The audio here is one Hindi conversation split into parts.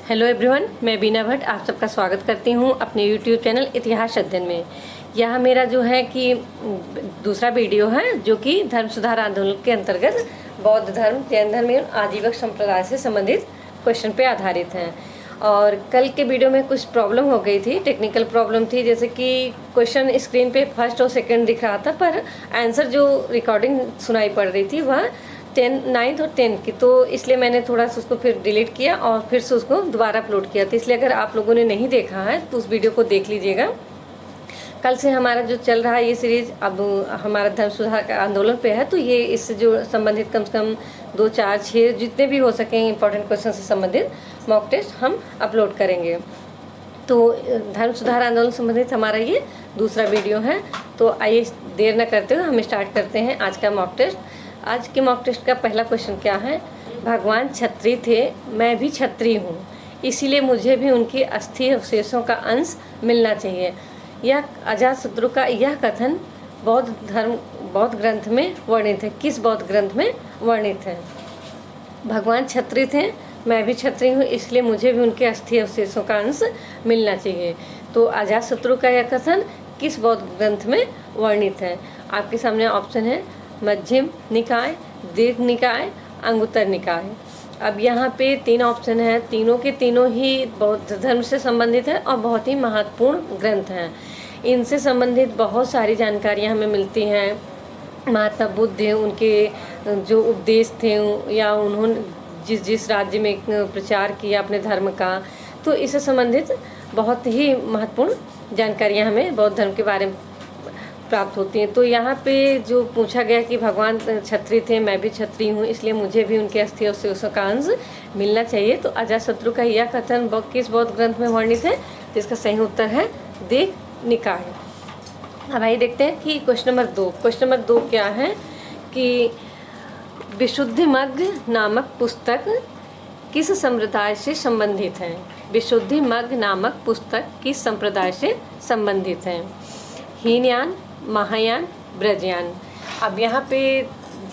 हेलो एवरीवन, मैं बीना भट्ट आप सबका स्वागत करती हूँ अपने यूट्यूब चैनल इतिहास अध्ययन में। यह मेरा जो है कि दूसरा वीडियो है जो कि धर्म सुधार आंदोलन के अंतर्गत बौद्ध धर्म, जैन धर्म एवं आजीवक संप्रदाय से संबंधित क्वेश्चन पे आधारित हैं। और कल के वीडियो में कुछ प्रॉब्लम हो गई थी, टेक्निकल प्रॉब्लम थी, जैसे कि क्वेश्चन स्क्रीन पे फर्स्ट और सेकंड दिख रहा था पर आंसर जो रिकॉर्डिंग सुनाई पड़ रही थी वह 9th और 10th की, तो इसलिए मैंने थोड़ा सा उसको फिर डिलीट किया और फिर से उसको दोबारा अपलोड किया। तो इसलिए अगर आप लोगों ने नहीं देखा है तो उस वीडियो को देख लीजिएगा। कल से हमारा जो चल रहा है ये सीरीज़ अब हमारा धर्म सुधार का आंदोलन पे है, तो ये इससे जो संबंधित कम से कम 2, 4, 6 जितने भी हो सकें इंपॉर्टेंट क्वेश्चन से संबंधित मॉक टेस्ट हम अपलोड करेंगे। तो धर्म सुधार आंदोलन संबंधित हमारा ये दूसरा वीडियो है। तो आइए देर न करते हुए हम स्टार्ट करते हैं आज का मॉक टेस्ट। आज के मॉक टेस्ट का पहला क्वेश्चन क्या है? भगवान क्षत्रिय थे, मैं भी क्षत्रिय हूँ, इसीलिए मुझे भी उनके अस्थि अवशेषों का अंश मिलना चाहिए। यह अजातशत्रु का यह कथन बौद्ध ग्रंथ में वर्णित है। किस बौद्ध ग्रंथ में वर्णित है? भगवान क्षत्रिय थे, मैं भी क्षत्रिय हूँ, इसलिए मुझे भी उनके अस्थि अवशेषों का अंश मिलना चाहिए। तो अजातशत्रु का यह कथन किस बौद्ध ग्रंथ में वर्णित है? आपके सामने ऑप्शन है मध्यम निकाय, दीर्घ निकाय, अंगुत्तर निकाय। अब यहाँ पे 3 ऑप्शन है, तीनों के तीनों ही बौद्ध धर्म से संबंधित है और बहुत ही महत्वपूर्ण ग्रंथ हैं। इनसे संबंधित बहुत सारी जानकारियाँ हमें मिलती हैं। महात्मा बुद्ध उनके जो उपदेश थे या उन्होंने जिस राज्य में प्रचार किया अपने धर्म का, तो इससे संबंधित बहुत ही महत्वपूर्ण जानकारियाँ हमें बौद्ध धर्म के बारे में प्राप्त होती हैं। तो यहाँ पे जो पूछा गया कि भगवान क्षत्रिय थे, मैं भी क्षत्रिय हूँ, इसलिए मुझे भी उनके अस्थि अवशेषों का अंश मिलना चाहिए। तो अजातशत्रु का यह कथन किस बौद्ध ग्रंथ में वर्णित है? तो इसका सही उत्तर है दीर्घ निकाय। अब आइए देखते हैं कि क्वेश्चन नंबर 2। क्वेश्चन नंबर 2 क्या है कि विशुद्धिमग्ग नामक पुस्तक किस संप्रदाय से संबंधित है? विशुद्धिमग्ग नामक पुस्तक किस संप्रदाय से संबंधित है? हीनयान, महायान, ब्रजयान। अब यहाँ पे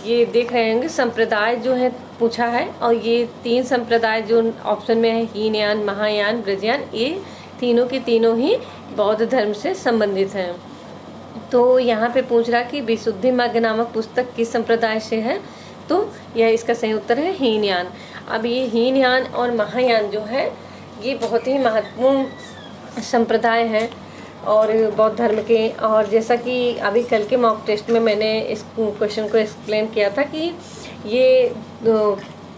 ये देख रहे होंगे संप्रदाय जो है पूछा है, और ये 3 संप्रदाय जो ऑप्शन में है हीनयान, महायान, ब्रजयान, ये तीनों के तीनों ही बौद्ध धर्म से संबंधित हैं। तो यहाँ पे पूछ रहा कि विशुद्धिमग्ग नामक पुस्तक किस संप्रदाय से है? तो यह इसका सही उत्तर है हीनयान। अब ये हीनयान और महायान जो है ये बहुत ही महत्वपूर्ण संप्रदाय है और बौद्ध धर्म के। और जैसा कि अभी कल के मॉक टेस्ट में मैंने इस क्वेश्चन को एक्सप्लेन किया था कि ये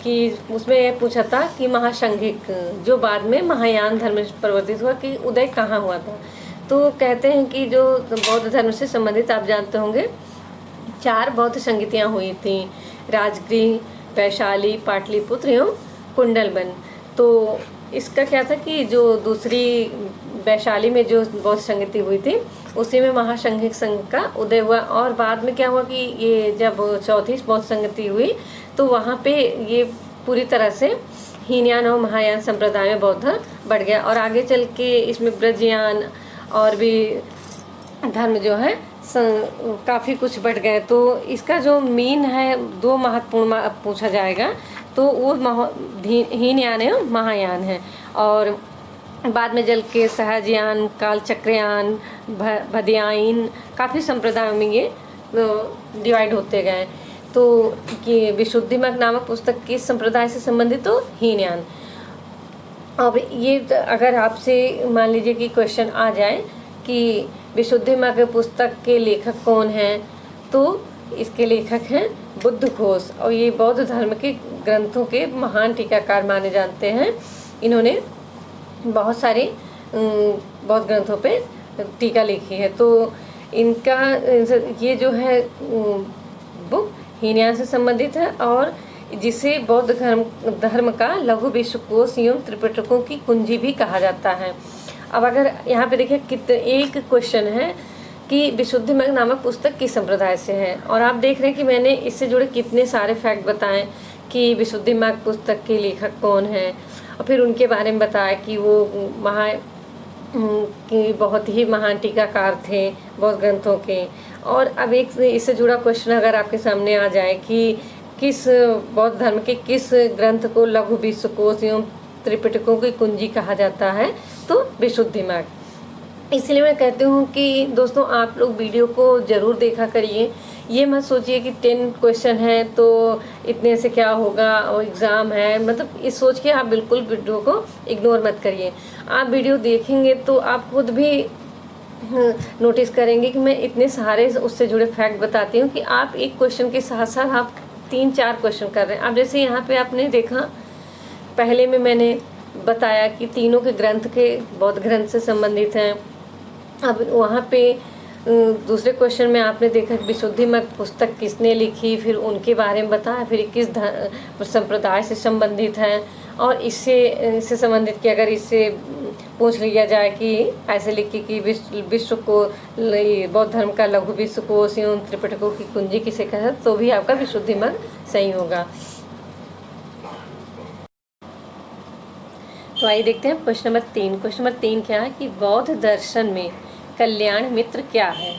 कि उसमें यह पूछा था कि महाशंघिक जो बाद में महायान धर्म में परिवर्तित हुआ कि उदय कहाँ हुआ था। तो कहते हैं कि जो बौद्ध धर्म से संबंधित आप जानते होंगे 4 बौद्ध संगीतियाँ हुई थी, राजगृह, वैशाली, पाटलिपुत्र एवं कुंडलवन। तो इसका क्या था कि जो दूसरी वैशाली में जो बौद्ध संगति हुई थी उसी में महाशंघिक संघ का उदय हुआ। और बाद में क्या हुआ कि ये जब चौथी बौद्ध संगति हुई तो वहाँ पे ये पूरी तरह से हीनयान और महायान संप्रदाय में बौद्ध धर्म बढ़ गया। और आगे चल के इसमें ब्रजयान और भी धर्म जो है काफ़ी कुछ बढ़ गए। तो इसका जो मीन है 2 महत्वपूर्ण पूछा जाएगा, तो वो हीनयान एवं महायान है। और बाद में जल के सहजयान, कालचक्रयान, भदयायन, काफ़ी संप्रदायों में ये डिवाइड होते गए। तो ये विशुद्धिमग्ग नामक पुस्तक किस संप्रदाय से संबंधित? तो हीनयान। अब ये अगर आपसे मान लीजिए कि क्वेश्चन आ जाए कि विशुद्धिमग्ग पुस्तक के लेखक कौन हैं, तो इसके लेखक हैं बुद्ध घोष, और ये बौद्ध धर्म के ग्रंथों के महान टीकाकार माने जाते हैं। इन्होंने बहुत सारे बौद्ध ग्रंथों पे टीका लिखी है। तो इनका ये जो है बुक हीनयान से संबंधित है और जिसे बौद्ध धर्म का लघु विश्वकोश एवं त्रिपिटकों की कुंजी भी कहा जाता है। अब अगर यहाँ पे देखिए एक क्वेश्चन है कि विशुद्धिमग्ग नामक पुस्तक किस संप्रदाय से है, और आप देख रहे हैं कि मैंने इससे जुड़े कितने सारे फैक्ट बताएं कि विशुद्धिमग्ग पुस्तक के लेखक कौन हैं, और फिर उनके बारे में बताया कि वो कि बहुत ही महान टीकाकार थे बौद्ध ग्रंथों के। और अब एक इससे जुड़ा क्वेश्चन अगर आपके सामने आ जाए कि किस बौद्ध धर्म के किस ग्रंथ को लघु विश्वकोश एवं त्रिपिटकों की कुंजी कहा जाता है तो विशुद्धि मार्ग। इसलिए मैं कहती हूँ कि दोस्तों आप लोग वीडियो को ज़रूर देखा करिए। ये मत सोचिए कि 10 क्वेश्चन हैं तो इतने से क्या होगा और एग्ज़ाम है, मतलब इस सोच के आप बिल्कुल वीडियो को इग्नोर मत करिए। आप वीडियो देखेंगे तो आप खुद भी नोटिस करेंगे कि मैं इतने सारे उससे जुड़े फैक्ट बताती हूँ कि आप एक क्वेश्चन के साथ साथ आप 3-4 क्वेश्चन कर रहे हैं। अब जैसे यहाँ पे आपने देखा, पहले में मैंने बताया कि तीनों के ग्रंथ के बौद्ध ग्रंथ से संबंधित हैं। अब वहाँ पे दूसरे क्वेश्चन में आपने देखा कि विशुद्धि मार्ग पुस्तक किसने लिखी, फिर उनके बारे में बताया, फिर किस संप्रदाय से संबंधित है, और इससे संबंधित कि अगर इससे पूछ लिया जाए कि ऐसे लिखी कि विश्व को बौद्ध धर्म का लघु विश्वकोश एवं त्रिपिटकों की कुंजी किसे कहते हैं, तो भी आपका विशुद्धि मार्ग सही होगा। तो आइए देखते हैं क्वेश्चन नंबर 3। क्वेश्चन नंबर 3 क्या है कि बौद्ध दर्शन में कल्याण मित्र क्या है?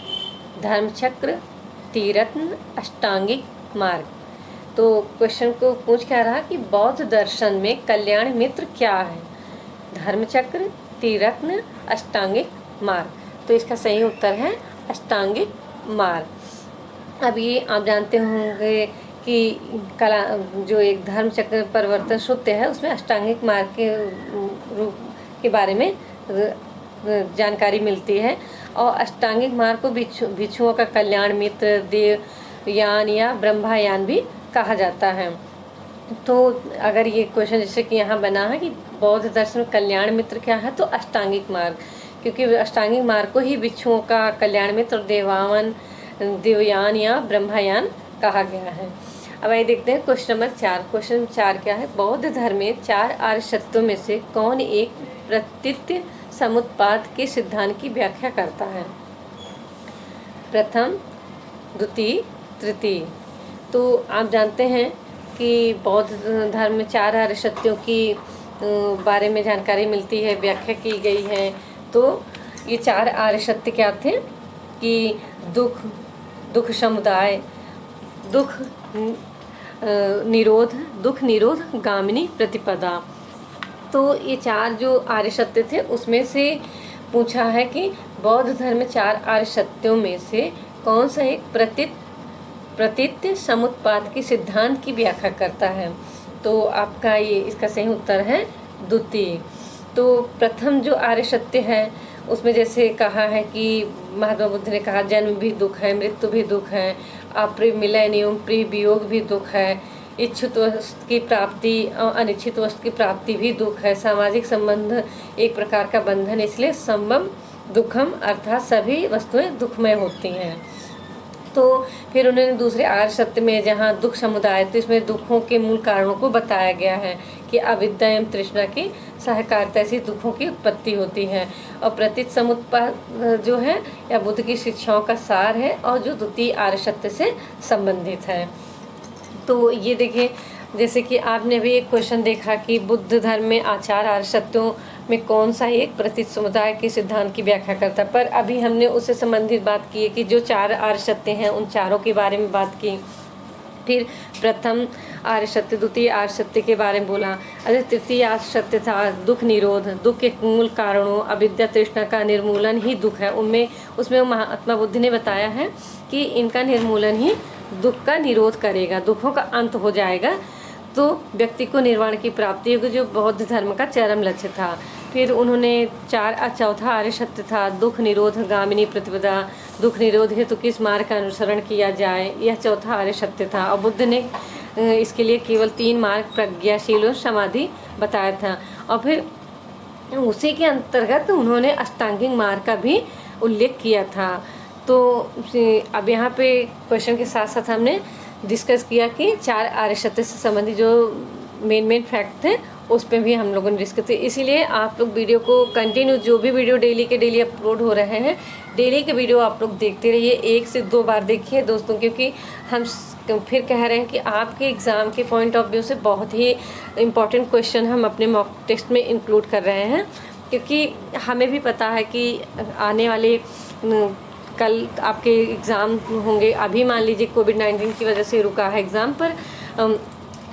धर्मचक्र, त्रिरत्न, अष्टांगिक मार्ग। तो क्वेश्चन को पूछ क्या रहा कि बौद्ध दर्शन में कल्याण मित्र क्या है? धर्मचक्र, त्रिरत्न, अष्टांगिक मार्ग। तो इसका सही उत्तर है अष्टांगिक मार्ग। अब ये आप जानते होंगे कि कला जो एक धर्मचक्र परिवर्तन सूत्र है उसमें अष्टांगिक मार्ग के बारे में जानकारी मिलती है, और अष्टांगिक मार्ग को भिक्षुओं का कल्याण मित्र, देवयान या ब्रह्मयान भी कहा जाता है। तो अगर ये क्वेश्चन जैसे कि यहाँ बना है कि बौद्ध दर्शन में कल्याण मित्र क्या है, तो अष्टांगिक मार्ग, क्योंकि अष्टांगिक मार्ग को ही भिक्षुओं का कल्याण मित्र, देवयान या ब्रह्मयान कहा गया है। अब आइए देखते हैं क्वेश्चन नंबर 4। क्वेश्चन नंबर 4 क्या है? बौद्ध धर्म में 4 आर्य सत्यों में से कौन एक प्रतीत्य समुत्पाद के सिद्धांत की व्याख्या करता है? प्रथम, द्वितीय, तृतीय। तो आप जानते हैं कि बौद्ध धर्म में 4 आर्य सत्यों की बारे में जानकारी मिलती है, व्याख्या की गई है। तो ये 4 आर्य सत्य क्या थे कि दुख समुदाय, दुख निरोध गामिनी प्रतिपदा। तो ये 4 जो आर्य सत्य थे उसमें से पूछा है कि बौद्ध धर्म में 4 आर्य सत्यों में से कौन सा एक प्रतीत्य समुत्पाद के सिद्धांत की व्याख्या करता है? तो आपका ये इसका सही उत्तर है द्वितीय। तो प्रथम जो आर्य सत्य है उसमें जैसे कहा है कि महात्मा बुद्ध ने कहा जन्म भी दुख है, मृत्यु भी दुख है, अप्रिय मिलन एवं प्रिय वियोग भी दुख है, इच्छित वस्तु की प्राप्ति और अनिच्छित वस्तु की प्राप्ति भी दुख है, सामाजिक संबंध एक प्रकार का बंधन, इसलिए संबम दुखम अर्थात सभी वस्तुएं दुखमय होती हैं। तो फिर उन्होंने दूसरे आर्य सत्य में जहाँ दुख समुदाय, तो इसमें दुखों के मूल कारणों को बताया गया है कि अविद्या एवं तृष्णा की सहकारिता से दुखों की उत्पत्ति होती है, और प्रतीत समुत्पाद जो है या बुद्ध की शिक्षाओं का सार है और जो द्वितीय आर्य सत्य से संबंधित है। तो ये देखिए जैसे कि आपने भी एक क्वेश्चन देखा कि बुद्ध धर्म में आचार आर्य सत्यों में कौन सा एक प्रतीत समुदाय के सिद्धांत की व्याख्या करता है, पर अभी हमने उससे संबंधित बात की है कि जो 4 आर्य सत्य हैं उन चारों के बारे में बात की। फिर प्रथम आर्य सत्य, द्वितीय आर्य सत्य के बारे में बोला। अरे तृतीय आर्य सत्य था दुख निरोध, दुख के मूल कारणों अविद्या तृष्णा का निर्मूलन ही दुख है। उसमें महात्मा बुद्ध ने बताया है कि इनका निर्मूलन ही दुख का निरोध करेगा, दुखों का अंत हो जाएगा, तो व्यक्ति को निर्वाण की प्राप्ति होगी, जो बौद्ध धर्म का चरम लक्ष्य था। फिर उन्होंने चौथा आर्य सत्य था दुख निरोध गामिनी प्रतिपदा, दुख निरोध हेतु किस मार्ग का अनुसरण किया जाए, यह चौथा आर्य सत्य था। और बुद्ध ने इसके लिए केवल 3 मार्ग प्रज्ञाशील और समाधि बताया था, और फिर उसी के अंतर्गत उन्होंने अष्टांगिक मार्ग का भी उल्लेख किया था। तो अब यहाँ पे क्वेश्चन के साथ साथ हमने डिस्कस किया कि 4 आर्य सत्य से संबंधित जो मेन फैक्ट थे उस पर भी हम लोगों ने डिस्कस किया। इसीलिए आप लोग वीडियो को कंटिन्यू, जो भी वीडियो डेली के डेली अपलोड हो रहे हैं, डेली के वीडियो आप लोग देखते रहिए, 1 से 2 बार देखिए दोस्तों, क्योंकि हम फिर कह रहे हैं कि आपके एग्ज़ाम के पॉइंट ऑफ व्यू से बहुत ही इम्पॉर्टेंट क्वेश्चन हम अपने मॉक टेस्ट में इंक्लूड कर रहे हैं, क्योंकि हमें भी पता है कि आने वाले कल आपके एग्ज़ाम होंगे। अभी मान लीजिए कोविड-19 की वजह से रुका है एग्ज़ाम, पर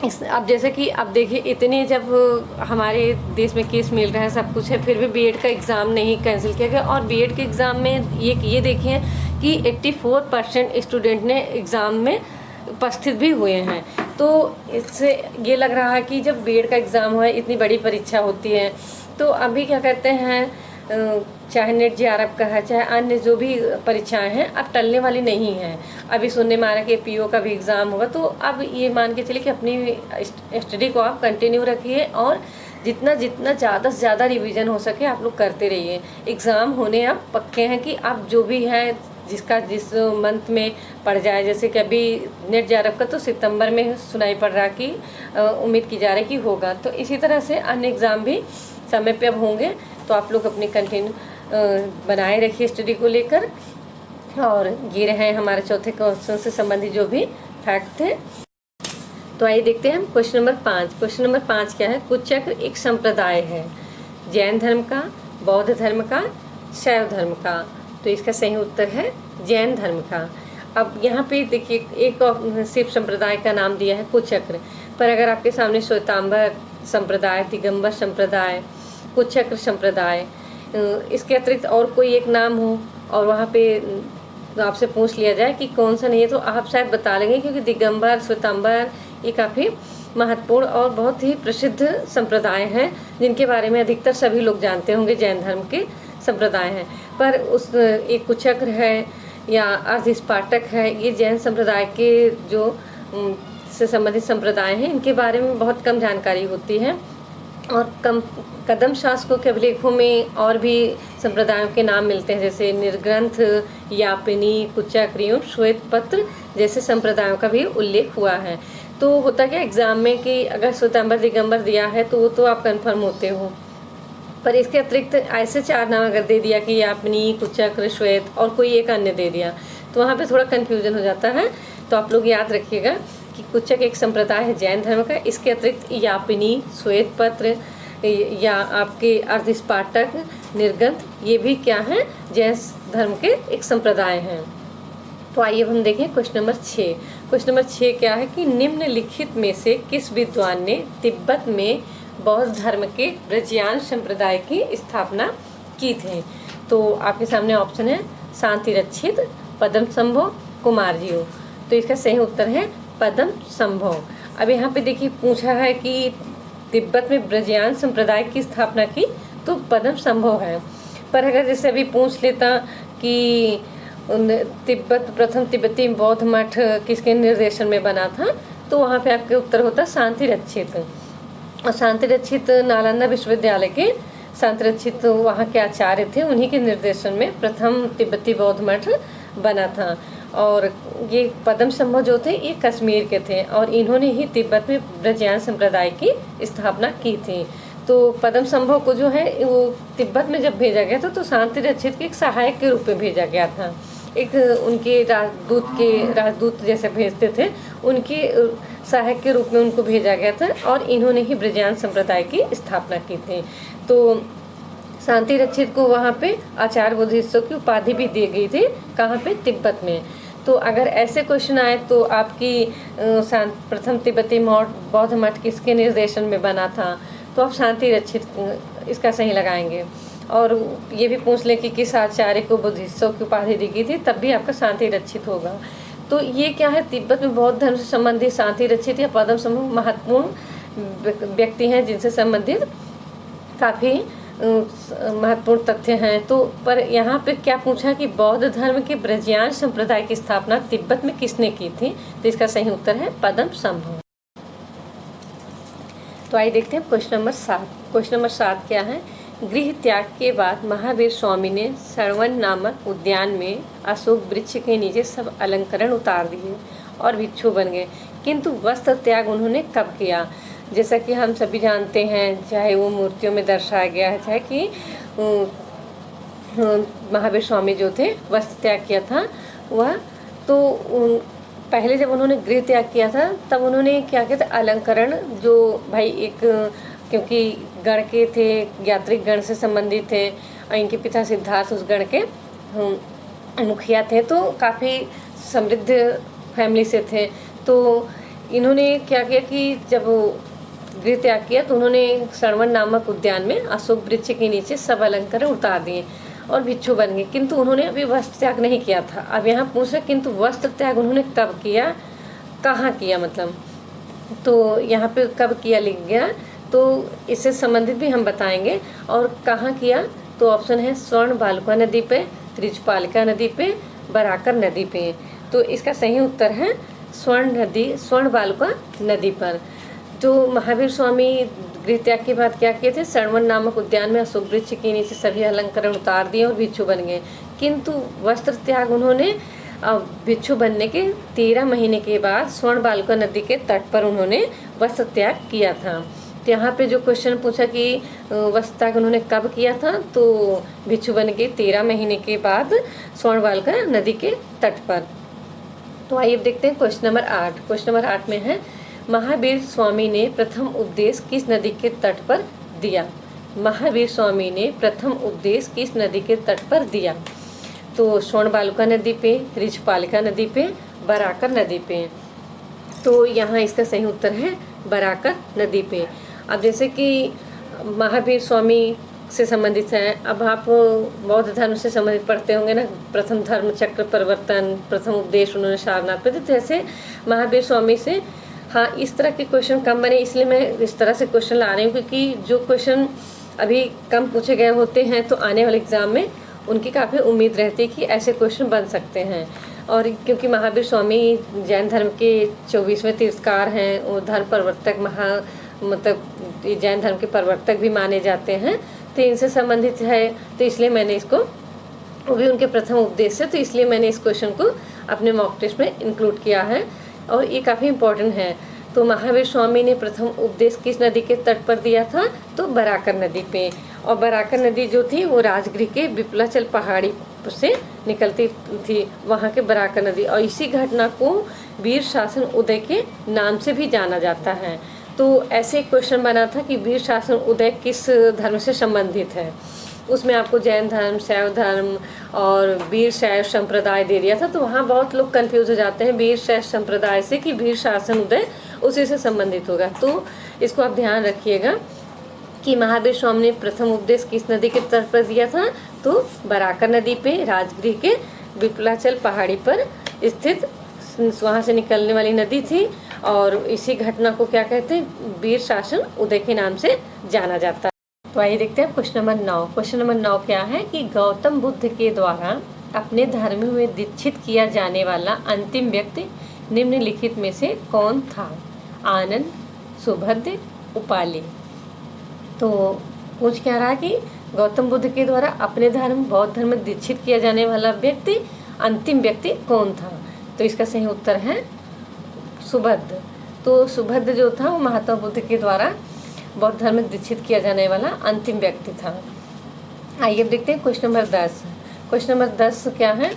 अब जैसे कि अब देखिए, इतने जब हमारे देश में केस मिल रहा है, सब कुछ है, फिर भी बीएड का एग्ज़ाम नहीं कैंसिल किया गया। और बीएड के एग्ज़ाम में ये देखिए कि 84% स्टूडेंट ने एग्ज़ाम में उपस्थित भी हुए हैं। तो इससे ये लग रहा है कि जब बीएड का एग्ज़ाम हुआ है, इतनी बड़ी परीक्षा होती है, तो अभी क्या कहते हैं, चाहे नेट जेआरएफ का है, चाहे अन्य जो भी परीक्षाएं हैं, अब टलने वाली नहीं हैं। अभी सुनने में आ रहा है कि पीओ का भी एग्ज़ाम होगा। तो अब ये मान के चलिए कि अपनी स्टडी को आप कंटिन्यू रखिए और जितना जितना ज़्यादा से ज़्यादा रिवीजन हो सके आप लोग करते रहिए। एग्ज़ाम होने अब पक्के हैं कि अब जो भी है जिसका जिस मंथ में पड़ जाए, जैसे कि अभी नेट जेआरएफ का तो सितंबर में सुनाई पड़ रहा कि उम्मीद की जा रही कि होगा। तो इसी तरह से अन्य एग्ज़ाम भी समय पे अब होंगे। तो आप लोग अपनी कंटिन्यू बनाए रखिए स्टडी को लेकर। और ये रहे हमारे चौथे क्वेश्चन से संबंधित जो भी फैक्ट थे। तो आइए देखते हैं हम क्वेश्चन नंबर 5। क्वेश्चन नंबर 5 क्या है? कुचक्र एक संप्रदाय है, जैन धर्म का, बौद्ध धर्म का, शैव धर्म का। तो इसका सही उत्तर है जैन धर्म का। अब यहाँ पे देखिए, एक शिव संप्रदाय का नाम दिया है कुचक्र, पर अगर आपके सामने श्वेतांबर संप्रदाय, दिगंबर संप्रदाय, कुचक्र संप्रदाय, इसके अतिरिक्त और कोई एक नाम हो और वहाँ पे आपसे पूछ लिया जाए कि कौन सा नहीं है, तो आप शायद बता लेंगे, क्योंकि दिगंबर, श्वेतांबर ये काफ़ी महत्वपूर्ण और बहुत ही प्रसिद्ध संप्रदाय हैं, जिनके बारे में अधिकतर सभी लोग जानते होंगे, जैन धर्म के संप्रदाय हैं। पर उस एक कुचक्र है या अर्धस्पाटक है, ये जैन संप्रदाय के जो से संबंधित संप्रदाय हैं, इनके बारे में बहुत कम जानकारी होती है। और कदम शासकों के अभिलेखों में और भी संप्रदायों के नाम मिलते हैं, जैसे निर्ग्रंथ, यापिनी, कुचक्र एवं श्वेतपत्र जैसे संप्रदायों का भी उल्लेख हुआ है। तो होता क्या एग्ज़ाम में कि अगर श्वेतांबर दिगंबर दिया है तो वो तो आप कंफर्म होते हो, पर इसके अतिरिक्त ऐसे 4 नाम अगर दे दिया कि यापिनी, कुचक्र, श्वेत और कोई एक अन्य दे दिया, तो वहाँ पे थोड़ा कन्फ्यूजन हो जाता है। तो आप लोग याद रखिएगा कि कुचक्र एक संप्रदाय है जैन धर्म का। इसके अतिरिक्त यापिनी, श्वेतपत्र या आपके अर्धस्पाटक, निर्गंथ, ये भी क्या हैं, जैन धर्म के एक संप्रदाय हैं। तो आइए हम देखें क्वेश्चन नंबर 6। क्वेश्चन नंबर 6 क्या है कि निम्नलिखित में से किस विद्वान ने तिब्बत में बौद्ध धर्म के ब्रजयान संप्रदाय की स्थापना की थी? तो आपके सामने ऑप्शन है शांतिरक्षित, पद्मसंभव, कुमारजीव। तो इसका सही उत्तर है पद्मसंभव। अब यहाँ पे देखिए पूछा है कि तिब्बत में ब्रजयान संप्रदाय की स्थापना की, तो पद्मसंभव है। पर अगर जैसे अभी पूछ लेता कि प्रथम तिब्बती बौद्ध मठ किसके निर्देशन में बना था, तो वहाँ पे आपके उत्तर होता शांतिरक्षित। और शांतिरक्षित नालंदा विश्वविद्यालय के शांतिरक्षित वहाँ के आचार्य थे, उन्हीं के निर्देशन में प्रथम तिब्बती बौद्ध मठ बना था। और ये पद्मसंभव जो थे ये कश्मीर के थे और इन्होंने ही तिब्बत में ब्रजयान संप्रदाय की स्थापना की थी। तो पद्मसंभव को जो है वो तिब्बत में जब भेजा गया था तो शांतिरक्षित के एक सहायक के रूप में भेजा गया था। एक उनके राजदूत जैसे भेजते थे, उनके सहायक के रूप में उनको भेजा गया था और इन्होंने ही ब्रजयान संप्रदाय की स्थापना की थी। तो शांतिरक्षित को वहाँ पे आचार्य बोधिसत्व की उपाधि भी दी गई थी। कहाँ पे? तिब्बत में। तो अगर ऐसे क्वेश्चन आए तो आपकी प्रथम तिब्बती बौद्ध मठ किसके निर्देशन में बना था, तो आप शांतिरक्षित इसका सही लगाएंगे। और ये भी पूछ लें कि किस आचार्य को बोधिसत्व की उपाधि दी गई थी, तब भी आपका शांतिरक्षित होगा। तो ये क्या है, तिब्बत में बौद्ध धर्म से संबंधित शांतिरक्षित या पद्मसंभव महत्वपूर्ण व्यक्ति हैं जिनसे संबंधित काफ़ी महत्वपूर्ण तथ्य हैं। तो पर यहाँ पे क्या पूछा कि बौद्ध धर्म के ब्रजयान संप्रदाय की स्थापना तिब्बत में किसने की थी, तो इसका सही उत्तर है पद्मसंभव। तो आइए देखते हैं क्वेश्चन नंबर 7। क्वेश्चन नंबर 7 क्या है? गृह त्याग के बाद महावीर स्वामी ने सरवन नामक उद्यान में अशोक वृक्ष के नीचे सब अलंकरण उतार दिए और भिक्षु बन गए, किंतु वस्त्र त्याग उन्होंने कब किया? जैसा कि हम सभी जानते हैं, चाहे वो मूर्तियों में दर्शाया गया है, चाहे कि महावीर स्वामी जो थे वस्त्र त्याग किया था वह, तो पहले जब उन्होंने गृह त्याग किया था तब उन्होंने क्या किया था, अलंकरण जो भाई एक, क्योंकि गण के थे, यात्रिक गण से संबंधित थे और इनके पिता सिद्धार्थ उस गण के मुखिया थे, तो काफ़ी समृद्ध फैमिली से थे। तो इन्होंने क्या किया कि जब वो गृह त्याग किया तो उन्होंने श्रवण नामक उद्यान में अशोक वृक्ष के नीचे सब अलंकरण उतार दिए और भिक्षु बन गए। किंतु उन्होंने अभी वस्त्र त्याग नहीं किया था। अब यहाँ पूछ रहे किंतु वस्त्र त्याग उन्होंने कब किया, कहाँ किया, मतलब तो यहाँ पे कब किया लिख गया, तो इससे संबंधित भी हम बताएंगे। और कहाँ किया, तो ऑप्शन है स्वर्ण बालुका नदी पे, त्रिजपालिका नदी पे, बराकर नदी पे। तो इसका सही उत्तर है स्वर्ण बालुका नदी पर। तो महावीर स्वामी गृह त्याग के बाद क्या किए थे, श्रवण नामक उद्यान में अशोक वृक्ष के नीचे सभी अलंकरण उतार दिए और भिक्षु बन गए। किंतु वस्त्र त्याग उन्होंने भिक्षु बनने के 13 महीने के बाद स्वर्ण बालुका नदी के तट पर उन्होंने वस्त्र त्याग किया था। तो यहाँ पे जो क्वेश्चन पूछा कि वस्त्र त्याग उन्होंने कब किया था, तो भिक्षु बन के 13 महीने के बाद स्वर्ण बालुका नदी के तट पर। तो आइए देखते हैं क्वेश्चन नंबर 8। क्वेश्चन नंबर 8 में है महावीर स्वामी ने प्रथम उपदेश किस नदी के तट पर दिया। महावीर स्वामी ने प्रथम उपदेश किस नदी के तट पर दिया, तो स्वर्ण बालुका नदी पे, त्रिजपालिका नदी पे, बराकर नदी पे। तो यहाँ इसका सही उत्तर है बराकर नदी पे। अब जैसे कि महावीर स्वामी से संबंधित है, अब आप बौद्ध धर्म से संबंधित पढ़ते होंगे ना, प्रथम धर्म चक्र परिवर्तन, प्रथम उपदेश उन्होंने सारनाथ पे दिए। तो ऐसे महावीर स्वामी से हाँ इस तरह के क्वेश्चन कम बने, इसलिए मैं इस तरह से क्वेश्चन ला रही हूँ, क्योंकि जो क्वेश्चन अभी कम पूछे गए होते हैं तो आने वाले एग्ज़ाम में उनकी काफ़ी उम्मीद रहती है कि ऐसे क्वेश्चन बन सकते हैं। और क्योंकि महावीर स्वामी जैन धर्म के 24वें तीर्थकार हैं और धर्म प्रवर्तक मतलब जैन धर्म के प्रवर्तक भी माने जाते हैं, तो इनसे संबंधित है। तो इसलिए मैंने इसको, वो भी उनके प्रथम उपदेश से, तो इसलिए मैंने इस क्वेश्चन को अपने मॉक टेस्ट में इंक्लूड किया है और ये काफ़ी इम्पोर्टेंट है। तो महावीर स्वामी ने प्रथम उपदेश किस नदी के तट पर दिया था, तो बराकर नदी पे। और बराकर नदी जो थी वो राजगृह के विपुलाचल पहाड़ी से निकलती थी, वहाँ के बराकर नदी। और इसी घटना को वीर शासन उदय के नाम से भी जाना जाता है। तो ऐसे एक क्वेश्चन बना था कि वीर शासन उदय किस धर्म से संबंधित है, उसमें आपको जैन धर्म, शैव धर्म और वीर शैव संप्रदाय दे दिया था। तो वहाँ बहुत लोग कंफ्यूज हो जाते हैं वीर शैव संप्रदाय से कि वीर शासन उदय उसी से संबंधित होगा। तो इसको आप ध्यान रखिएगा कि महावीर स्वामी ने प्रथम उपदेश किस नदी के तट पर दिया था, तो बराकर नदी पे, राजगृह के विपुलाचल पहाड़ी पर स्थित वहाँ से निकलने वाली नदी थी। और इसी घटना को क्या कहते हैं, वीर शासन उदय के नाम से जाना जाता है। तो आइए देखते हैं क्वेश्चन नंबर 9। क्वेश्चन नंबर 9 क्या है कि गौतम बुद्ध के द्वारा अपने धर्म में दीक्षित किया जाने वाला अंतिम व्यक्ति निम्नलिखित में से कौन था। आनंद, सुभद्र, उपाली। तो पूछ क्या रहा कि गौतम बुद्ध के द्वारा अपने धर्म बौद्ध धर्म में दीक्षित किया जाने वाला व्यक्ति, अंतिम व्यक्ति कौन था। तो इसका सही उत्तर है सुभद्र। तो सुभद्र जो था वो महात्मा बुद्ध के द्वारा बौद्ध धर्म में दीक्षित किया जाने वाला अंतिम व्यक्ति था। आइए अब देखते हैं क्वेश्चन नंबर 10। क्वेश्चन नंबर 10 क्या है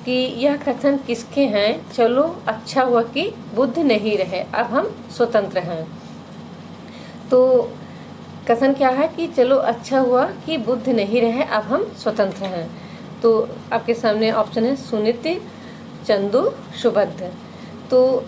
कि यह कथन किसके हैं, चलो अच्छा हुआ कि बुद्ध नहीं रहे, अब हम स्वतंत्र हैं। तो कथन क्या है कि चलो अच्छा हुआ कि बुद्ध नहीं रहे, अब हम स्वतंत्र हैं। तो आपके सामने ऑप्शन है सुनीति, चंदू, सुभद्र। तो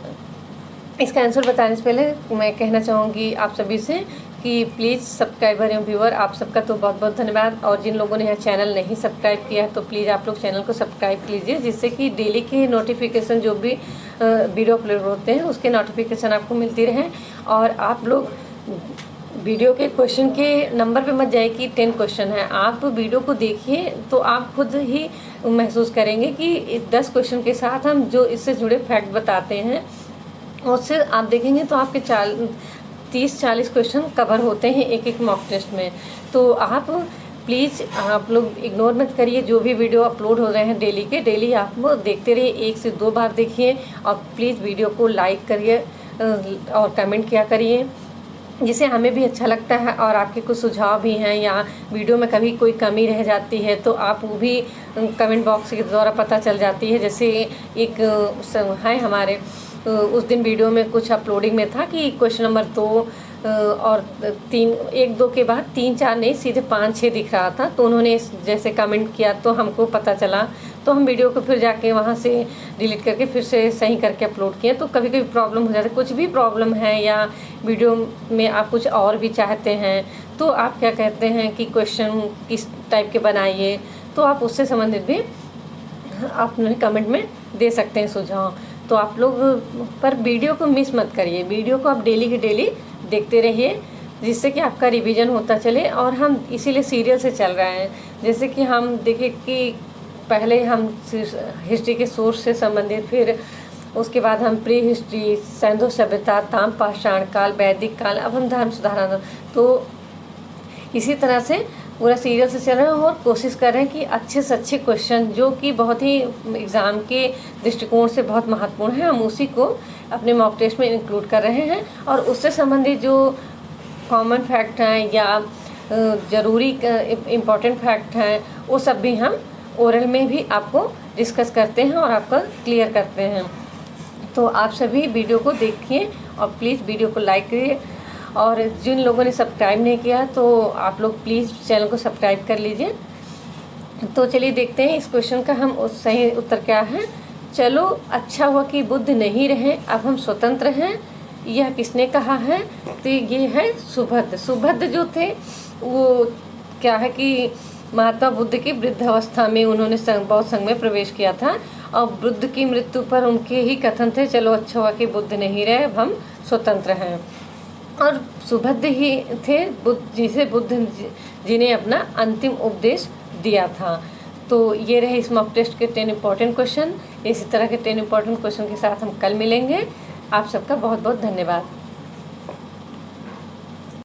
इसका आंसर बताने से पहले मैं कहना चाहूँगी आप सभी से कि प्लीज़ सब्सक्राइबर एवं व्यूअर आप सबका तो बहुत बहुत धन्यवाद। और जिन लोगों ने यह चैनल नहीं सब्सक्राइब किया तो प्लीज़ आप लोग चैनल को सब्सक्राइब कीजिए, जिससे कि डेली के नोटिफिकेशन जो भी वीडियो अपलोड होते हैं उसके नोटिफिकेशन आपको मिलती रहे। और आप लोग वीडियो के क्वेश्चन के नंबर पे मत जाइए कि 10 क्वेश्चन है, आप वीडियो को देखिए तो आप खुद ही महसूस करेंगे कि 10 क्वेश्चन के साथ हम जो इससे जुड़े फैक्ट बताते हैं उससे आप देखेंगे तो आपके 30-40 क्वेश्चन कवर होते हैं एक एक मॉक टेस्ट में। तो आप प्लीज़ आप लोग इग्नोर मत करिए, जो भी वीडियो अपलोड हो रहे हैं डेली के डेली आप देखते रहिए, 1 से 2 बार देखिए और प्लीज़ वीडियो को लाइक करिए और कमेंट किया करिए, जिससे हमें भी अच्छा लगता है। और आपके कुछ सुझाव भी हैं या वीडियो में कभी कोई कमी रह जाती है तो आप वो भी कमेंट बॉक्स के द्वारा पता चल जाती है। जैसे एक है हमारे उस दिन वीडियो में कुछ अपलोडिंग में था कि क्वेश्चन नंबर 2 और 3, 1-2 के बाद 3-4 नहीं सीधे 5-6 दिख रहा था, तो उन्होंने जैसे कमेंट किया तो हमको पता चला। तो हम वीडियो को फिर जाके वहाँ से डिलीट करके फिर से सही करके अपलोड किए। तो कभी कभी प्रॉब्लम हो जाता है, कुछ भी प्रॉब्लम है या वीडियो में आप कुछ और भी चाहते हैं तो आप क्या कहते हैं कि क्वेश्चन किस टाइप के बनाइए, तो आप उससे संबंधित भी अपने कमेंट में दे सकते हैं सुझाव। तो आप लोग पर वीडियो को मिस मत करिए, वीडियो को आप डेली की डेली देखते रहिए, जिससे कि आपका रिवीजन होता चले। और हम इसीलिए सीरियल से चल रहे हैं, जैसे कि हम देखें कि पहले हम हिस्ट्री के सोर्स से संबंधित, फिर उसके बाद हम प्री हिस्ट्री, सैंधव सभ्यता, ताम पाषाण काल, वैदिक काल, अब हम धर्म सुधार आंदोलन, तो इसी तरह से पूरा सीरियल से चल रहे हैं और कोशिश कर रहे हैं कि अच्छे से अच्छे क्वेश्चन जो कि बहुत ही एग्ज़ाम के दृष्टिकोण से बहुत महत्वपूर्ण है, हम उसी को अपने मॉक टेस्ट में इंक्लूड कर रहे हैं। और उससे संबंधित जो कॉमन फैक्ट हैं या ज़रूरी इम्पॉर्टेंट फैक्ट हैं वो सब भी हम ओरल में भी आपको डिस्कस करते हैं और आपका क्लियर करते हैं। तो आप सभी वीडियो को देखिए और प्लीज़ वीडियो को लाइक करिए, और जिन लोगों ने सब्सक्राइब नहीं किया तो आप लोग प्लीज़ चैनल को सब्सक्राइब कर लीजिए। तो चलिए देखते हैं इस क्वेश्चन का हम सही उत्तर क्या है। चलो अच्छा हुआ कि बुद्ध नहीं रहे, अब हम स्वतंत्र हैं, यह किसने कहा है? तो ये है सुभद्र। सुभद्र जो थे वो क्या है कि महात्मा बुद्ध की वृद्धावस्था में उन्होंने बौद्ध संघ में प्रवेश किया था, और बुद्ध की मृत्यु पर उनके ही कथन थे, चलो अच्छा हुआ कि बुद्ध नहीं रहे, अब हम स्वतंत्र हैं। और सुभद्र ही थे जिसे बुद्ध जी ने अपना अंतिम उपदेश दिया था। तो ये रहे इस मॉक टेस्ट के 10 इम्पॉर्टेंट क्वेश्चन। इसी तरह के 10 इम्पॉर्टेंट क्वेश्चन के साथ हम कल मिलेंगे। आप सबका बहुत बहुत धन्यवाद।